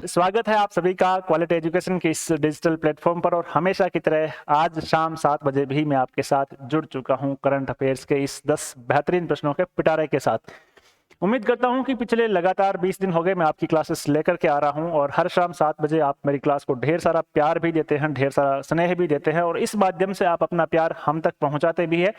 स्वागत है आप सभी का क्वालिटी एजुकेशन के इस डिजिटल प्लेटफॉर्म पर। और हमेशा की तरह आज शाम 7 बजे भी मैं आपके साथ जुड़ चुका हूं करंट अफेयर्स के इस 10 बेहतरीन प्रश्नों के पिटारे के साथ। उम्मीद करता हूं कि पिछले लगातार 20 दिन हो गए मैं आपकी क्लासेस लेकर के आ रहा हूं और हर शाम 7 बजे आप मेरी क्लास को ढेर सारा प्यार भी देते हैं, ढेर सारा स्नेह भी देते हैं और इस माध्यम से आप अपना प्यार हम तक पहुंचाते भी है।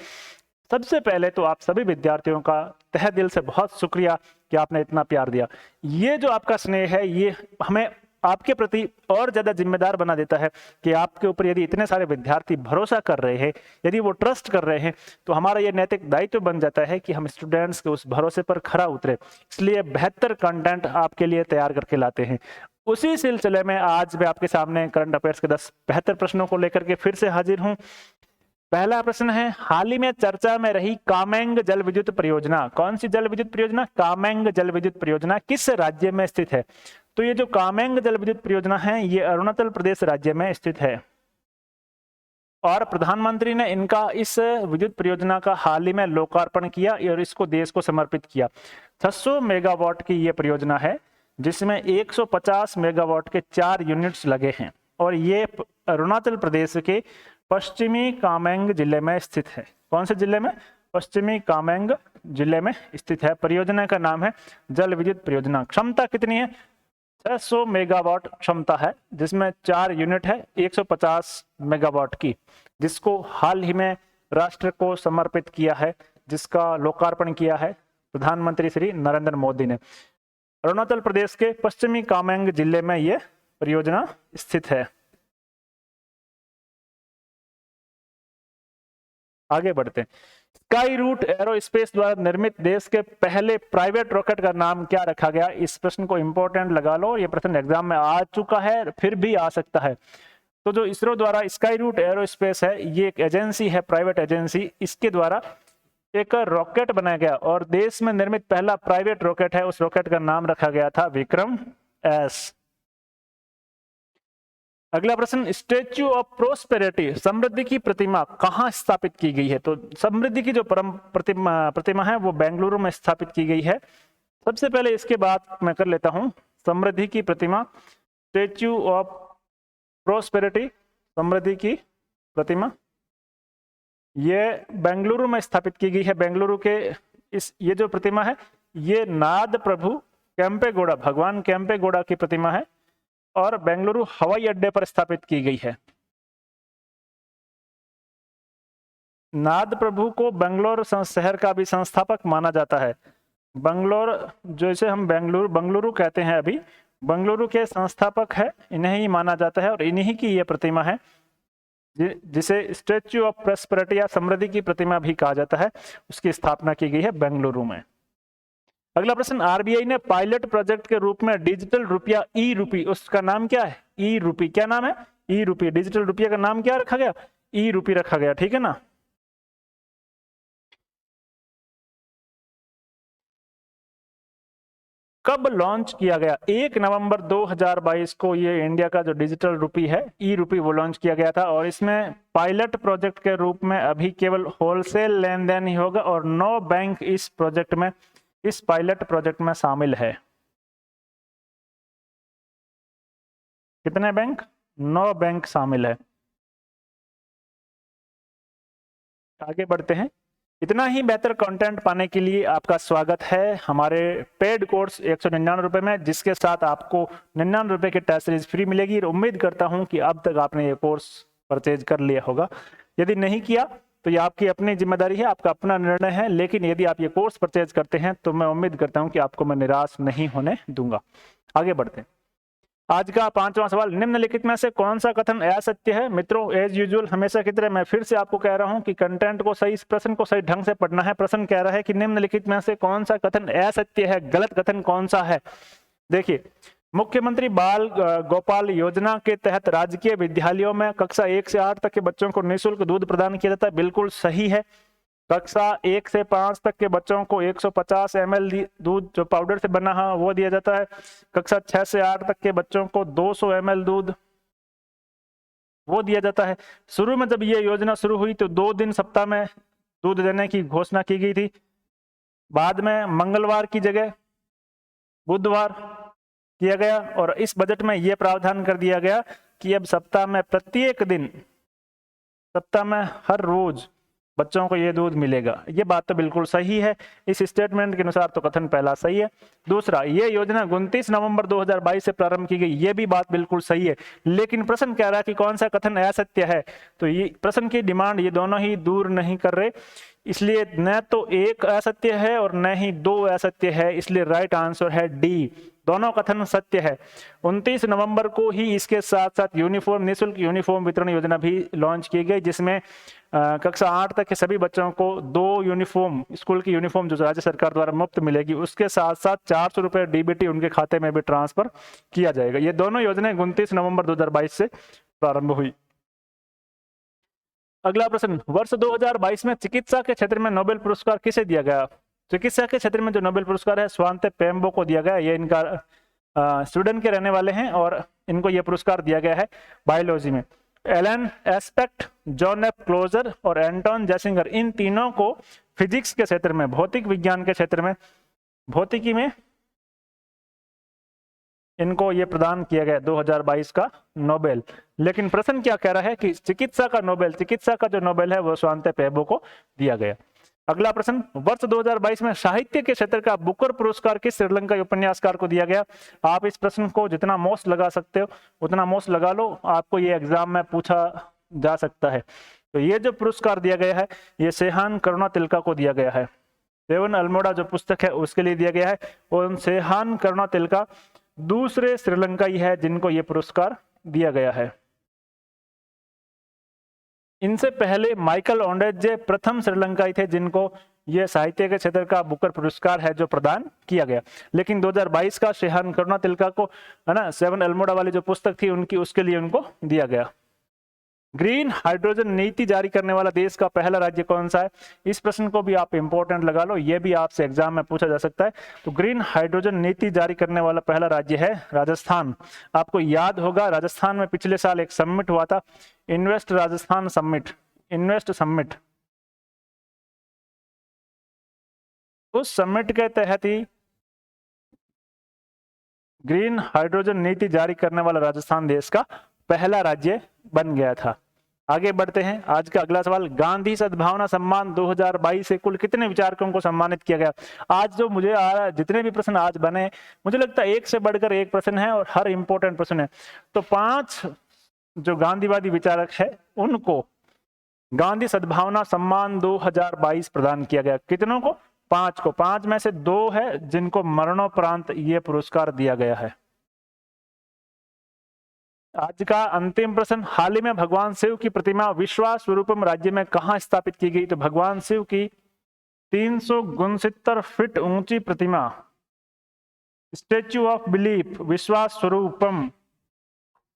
सबसे पहले तो आप सभी विद्यार्थियों का तहे दिल से बहुत शुक्रिया कि आपने इतना प्यार दिया। ये जो आपका स्नेह है ये हमें आपके प्रति और ज्यादा जिम्मेदार बना देता है कि आपके ऊपर यदि इतने सारे विद्यार्थी भरोसा कर रहे हैं, यदि वो ट्रस्ट कर रहे हैं, तो हमारा ये नैतिक दायित्व बन जाता है कि हम स्टूडेंट्स के उस भरोसे पर खरा उतरे। इसलिए बेहतर कंटेंट आपके लिए तैयार करके लाते हैं। उसी सिलसिले में आज मैं आपके सामने करंट अफेयर्स के 10 बेहतर प्रश्नों को लेकर के फिर से हाजिर हूं। पहला प्रश्न है, हाल ही में चर्चा में रही कामेंग जल विद्युत परियोजना, कौन सी जल विद्युत परियोजना? कामेंग जल विद्युत परियोजना किस राज्य में स्थित है? तो ये जो कामेंग जल विद्युत परियोजना है ये अरुणाचल प्रदेश राज्य में स्थित है और प्रधानमंत्री ने इनका इस विद्युत परियोजना का हाल ही में लोकार्पण किया और इसको देश को समर्पित किया। 600 मेगावाट की ये परियोजना है जिसमें 150 मेगावाट के 4 यूनिट्स लगे हैं और ये अरुणाचल प्रदेश के पश्चिमी कामेंग जिले में स्थित है। कौन से जिले में? पश्चिमी कामेंग जिले में स्थित है। परियोजना का नाम है जल विद्युत परियोजना। क्षमता कितनी है? 600 मेगावाट क्षमता है जिसमें 4 यूनिट है 150 मेगावाट की, जिसको हाल ही में राष्ट्र को समर्पित किया है, जिसका लोकार्पण किया है प्रधानमंत्री श्री नरेंद्र मोदी ने। अरुणाचल प्रदेश के पश्चिमी कामेंग जिले में यह परियोजना स्थित है। आगे बढ़ते हैं। स्काई रूट एरोस्पेस द्वारा निर्मित देश के पहले प्राइवेट रॉकेट का नाम क्या रखा गया? इस प्रश्न को इंपॉर्टेंट लगा लो, ये प्रश्न एग्जाम में आ चुका है, फिर भी आ सकता है। तो जो इसरो द्वारा स्काई रूट एरोस्पेस है ये एक एजेंसी है, प्राइवेट एजेंसी, इसके द्वारा एक रॉकेट बनाया गया और देश में निर्मित पहला प्राइवेट रॉकेट है, उस रॉकेट का नाम रखा गया था विक्रम एस। अगला प्रश्न, स्टेच्यू ऑफ प्रोस्पेरिटी समृद्धि की प्रतिमा कहाँ स्थापित की गई है? तो समृद्धि की जो प्रतिमा है वो बेंगलुरु में स्थापित की गई है। सबसे पहले इसके बाद मैं कर लेता हूं समृद्धि की प्रतिमा, स्टेच्यू ऑफ प्रोस्पेरिटी, समृद्धि की प्रतिमा ये बेंगलुरु में स्थापित की गई है। बेंगलुरु के ये जो प्रतिमा है ये नाद प्रभु केम्पेगौड़ा, भगवान केम्पेगौड़ा की प्रतिमा है और बेंगलुरु हवाई अड्डे पर स्थापित की गई है। नाद प्रभु को बेंगलोर शहर का भी संस्थापक माना जाता है। बेंगलोर जैसे हम बेंगलुरु कहते हैं, अभी बेंगलुरु के संस्थापक है, इन्हें ही माना जाता है और इन्हीं की ये प्रतिमा है जिसे स्टैच्यू ऑफ प्रॉस्पेरिटी या समृद्धि की प्रतिमा भी कहा जाता है, उसकी स्थापना की गई है बेंगलुरु में। अगला प्रश्न, आरबीआई ने पायलट प्रोजेक्ट के रूप में डिजिटल रुपया ई रूपी, उसका नाम क्या है? ई रूपी। क्या नाम है? ई रूपी। डिजिटल रुपया का नाम क्या रखा गया? ई रूपी रखा गया, ठीक है ना। कब लॉन्च किया गया? 1 नवंबर 2022 को ये इंडिया का जो डिजिटल रुपी है ई रूपी वो लॉन्च किया गया था और इसमें पायलट प्रोजेक्ट के रूप में अभी केवल होलसेल लेन देन ही होगा और 9 बैंक इस पायलट प्रोजेक्ट में शामिल है। कितने बैंक? 9 बैंक शामिल है। आगे बढ़ते हैं। इतना ही बेहतर कंटेंट पाने के लिए आपका स्वागत है हमारे पेड कोर्स 199 रुपए में, जिसके साथ आपको 99 रुपए की टेस्ट सीरीज फ्री मिलेगी। और उम्मीद करता हूं कि अब तक आपने ये कोर्स परचेज कर लिया होगा। यदि नहीं किया तो ये आपकी अपनी जिम्मेदारी है, आपका अपना निर्णय है, लेकिन यदि आप ये कोर्स परचेज करते हैं तो मैं उम्मीद करता हूं कि आपको मैं निराश नहीं होने दूंगा। आगे बढ़ते हैं। आज का 5वां सवाल, निम्नलिखित में से कौन सा कथन असत्य है? मित्रों एज यूजुअल हमेशा की तरह मैं फिर से आपको कह रहा हूं कि कंटेंट को सही, प्रश्न को सही ढंग से पढ़ना है। प्रश्न कह रहा है कि निम्नलिखित में से कौन सा कथन असत्य है, गलत कथन कौन सा है? देखिए, मुख्यमंत्री बाल गोपाल योजना के तहत राजकीय विद्यालयों में कक्षा 1 से 8 तक के बच्चों को निःशुल्क दूध प्रदान किया जाता है, बिल्कुल सही है। कक्षा 1 से 5 तक के बच्चों को 150 ml दूध जो पाउडर से बना है वो दिया जाता है। कक्षा 6 से 8 तक के बच्चों को 200 ml दूध वो दिया जाता है। शुरू में जब ये योजना शुरू हुई तो 2 दिन सप्ताह में दूध देने की घोषणा की गई थी। बाद में मंगलवार की जगह बुधवार किया गया और इस बजट में यह प्रावधान कर दिया गया कि अब सप्ताह में प्रत्येक दिन, सप्ताह में हर रोज बच्चों को ये दूध मिलेगा। ये बात तो बिल्कुल सही है, इस स्टेटमेंट के अनुसार तो कथन पहला सही है। दूसरा, ये योजना 29 नवंबर 2022 से प्रारंभ की गई, ये भी बात बिल्कुल सही है। लेकिन प्रश्न कह रहा है कि कौन सा कथन असत्य है, तो ये प्रश्न की डिमांड ये दोनों ही दूर नहीं कर रहे, इसलिए न तो एक असत्य है और न ही दो असत्य है, इसलिए राइट आंसर है डी, दोनों कथन सत्य है। 29 नवंबर को ही इसके साथ साथ यूनिफॉर्म, निःशुल्क यूनिफॉर्म वितरण योजना भी लॉन्च की गई, जिसमें कक्षा 8 तक के सभी बच्चों को 2 यूनिफॉर्म, स्कूल की यूनिफॉर्म जो राज्य सरकार द्वारा मुफ्त मिलेगी, उसके साथ साथ 400 रुपए डीबीटी उनके खाते में भी ट्रांसफर किया जाएगा। ये दोनों योजनाएं 29 नवंबर 2022 से प्रारंभ हुई। अगला प्रश्न, वर्ष 2022 में चिकित्सा के क्षेत्र में नोबेल पुरस्कार किसे दिया गया? चिकित्सा के क्षेत्र में जो नोबेल पुरस्कार है स्वांते पेम्बो को दिया गया। ये इनका स्वीडन के रहने वाले हैं और इनको यह पुरस्कार दिया गया है बायोलॉजी में। Alain Aspect, John F Clauser और एंटोन जेसिंगर, इन तीनों को फिजिक्स के क्षेत्र में, भौतिक विज्ञान के क्षेत्र में, भौतिकी में इनको ये प्रदान किया गया 2022 का नोबेल। लेकिन प्रश्न क्या कह रहा है कि चिकित्सा का नोबेल, चिकित्सा का जो नोबेल है वो स्वांते पेम्बो को दिया गया। अगला प्रश्न, वर्ष 2022 में साहित्य के क्षेत्र का बुकर पुरस्कार किस श्रीलंकाई उपन्यासकार को दिया गया? आप इस प्रश्न को जितना मोस्ट लगा सकते हो उतना मोस्ट लगा लो, आपको ये एग्जाम में पूछा जा सकता है। तो ये जो पुरस्कार दिया गया है ये सेहान करुणातिलका को दिया गया है। सेवन अल्मोड़ा जो पुस्तक है उसके लिए दिया गया है और सेहान करुणातिलका दूसरे श्रीलंकाई है जिनको ये पुरस्कार दिया गया है। इनसे पहले माइकल ओंडेजे प्रथम श्रीलंकाई थे जिनको ये साहित्य के क्षेत्र का बुकर पुरस्कार है जो प्रदान किया गया। लेकिन 2022 का सेहान करुणातिलका को, है ना, सेवन अल्मोड़ा वाली जो पुस्तक थी उनकी, उसके लिए उनको दिया गया। ग्रीन हाइड्रोजन नीति जारी करने वाला देश का पहला राज्य कौन सा है? इस प्रश्न को भी आप इंपॉर्टेंट लगा लो, ये भी आपसे एग्जाम में पूछा जा सकता है। तो ग्रीन हाइड्रोजन नीति जारी करने वाला पहला राज्य है राजस्थान। आपको याद होगा राजस्थान में पिछले साल एक समिट हुआ था, invest Rajasthan summit, invest summit. उस समिट के तहत ही ग्रीन हाइड्रोजन नीति जारी करने वाला राजस्थान देश का पहला राज्य बन गया था। आगे बढ़ते हैं, आज का अगला सवाल, गांधी सद्भावना सम्मान 2022 से कुल कितने विचारकों को सम्मानित किया गया? आज जो मुझे जितने भी प्रश्न आज बने, मुझे लगता है एक से बढ़कर एक प्रश्न है और हर इंपॉर्टेंट प्रश्न है। तो 5 जो गांधीवादी विचारक है उनको गांधी सद्भावना सम्मान 2022 प्रदान किया गया। कितनों को? 5 को। 5 में से 2 है जिनको मरणोपरांत ये पुरस्कार दिया गया है। आज का अंतिम प्रश्न, हाल ही में भगवान शिव की प्रतिमा विश्वास स्वरूपम राज्य में कहां स्थापित की गई? तो भगवान शिव की 369 फीट ऊंची प्रतिमा, स्टेच्यू ऑफ बिलीफ, विश्वास स्वरूपम,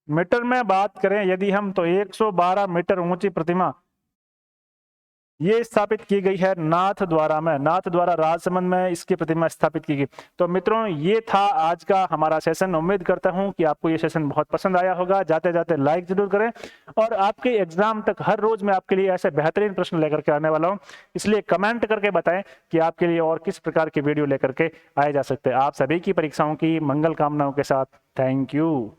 मीटर में बात करें यदि हम तो 112 मीटर ऊंची प्रतिमा ये स्थापित की गई है नाथद्वारा में। नाथद्वारा राजसमंद में इसकी प्रतिमा स्थापित की गई। तो मित्रों ये था आज का हमारा सेशन। उम्मीद करता हूं कि आपको ये सेशन बहुत पसंद आया होगा। जाते जाते लाइक जरूर करें और आपके एग्जाम तक हर रोज मैं आपके लिए ऐसे बेहतरीन प्रश्न लेकर के आने वाला हूं, इसलिए कमेंट करके बताएं कि आपके लिए और किस प्रकार की वीडियो लेकर के आए जा सकते हैं। आप सभी की परीक्षाओं की मंगल कामनाओं के साथ, थैंक यू।